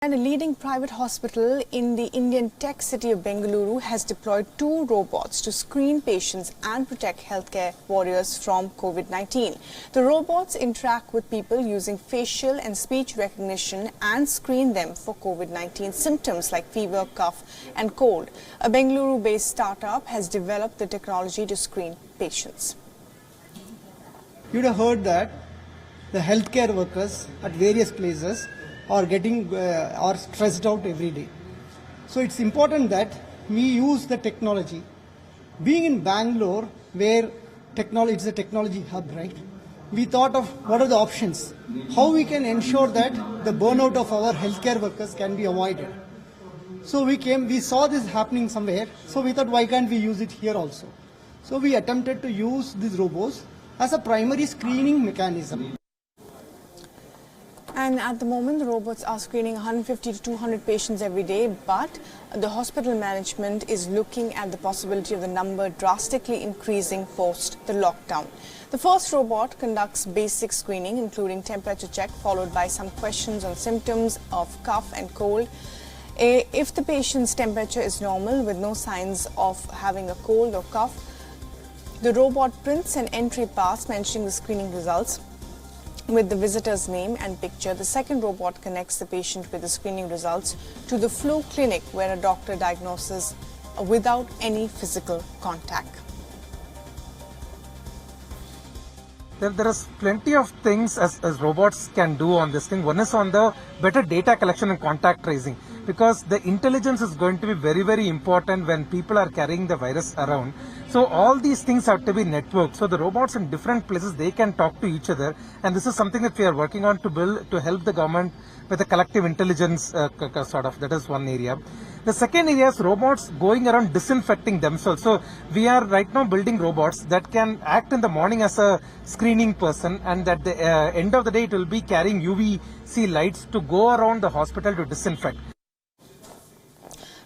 And a leading private hospital in the Indian tech city of Bengaluru has deployed 2 robots to screen patients and protect healthcare warriors from COVID-19. The robots interact with people using facial and speech recognition and screen them for COVID-19 symptoms like fever, cough and cold. A Bengaluru-based startup has developed the technology to screen patients. You'd have heard that the healthcare workers at various places are are stressed out every day. So it's important that we use the technology. Being in Bangalore, where technology is a technology hub, right? We thought of what are the options, how we can ensure that the burnout of our healthcare workers can be avoided. So we saw this happening somewhere, so we thought why can't we use it here also? So we attempted to use these robots as a primary screening mechanism. And at the moment, the robots are screening 150 to 200 patients every day, but the hospital management is looking at the possibility of the number drastically increasing post the lockdown. The first robot conducts basic screening, including temperature check, followed by some questions on symptoms of cough and cold. If the patient's temperature is normal with no signs of having a cold or cough, the robot prints an entry pass mentioning the screening results with the visitor's name and picture. The second robot connects the patient with the screening results to the flu clinic, where a doctor diagnoses without any physical contact. There is plenty of things as robots can do on this thing. One is on the better data collection and contact tracing, because the intelligence is going to be very, very important when people are carrying the virus around. So all these things have to be networked. So the robots in different places, they can talk to each other. And this is something that we are working on to build, to help the government with a collective intelligence sort of. That is one area. The second area is robots going around disinfecting themselves. So we are right now building robots that can act in the morning as a screening person, and at the end of the day it will be carrying UVC lights to go around the hospital to disinfect.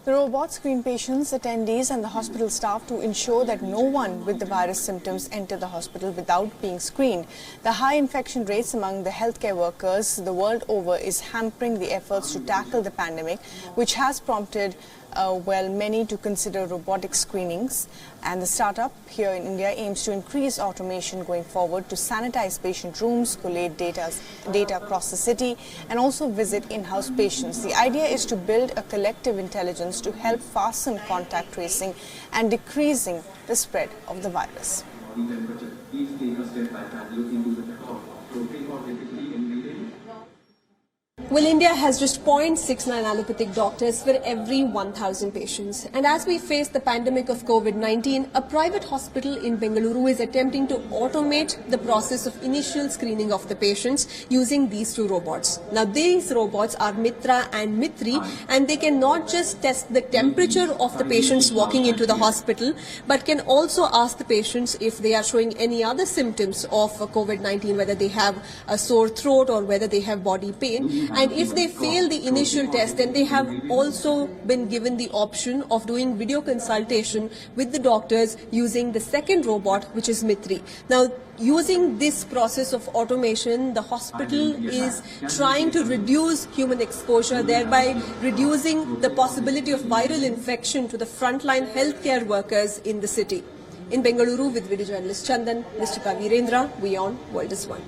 The robots screen patients, attendees and the hospital staff to ensure that no one with the virus symptoms enter the hospital without being screened. The high infection rates among the healthcare workers the world over is hampering the efforts to tackle the pandemic, which has prompted many to consider robotic screenings. And the startup here in India aims to increase automation going forward to sanitize patient rooms, collate data across the city and also visit in-house patients. The idea is to build a collective intelligence to help fasten contact tracing and decreasing the spread of the virus. Well, India has just 0.69 allopathic doctors for every 1,000 patients. And as we face the pandemic of COVID-19, a private hospital in Bengaluru is attempting to automate the process of initial screening of the patients using these 2 robots. Now, these robots are Mitra and Mitri, and they can not just test the temperature of the patients walking into the hospital, but can also ask the patients if they are showing any other symptoms of COVID-19, whether they have a sore throat or whether they have body pain. And if they fail the initial test, then they have also been given the option of doing video consultation with the doctors using the second robot, which is Mitri. Now, using this process of automation, the hospital is trying to reduce human exposure, thereby reducing the possibility of viral infection to the frontline healthcare workers in the city. In Bengaluru, with video journalist Chandan, Mr. Virendra, WION, World is One.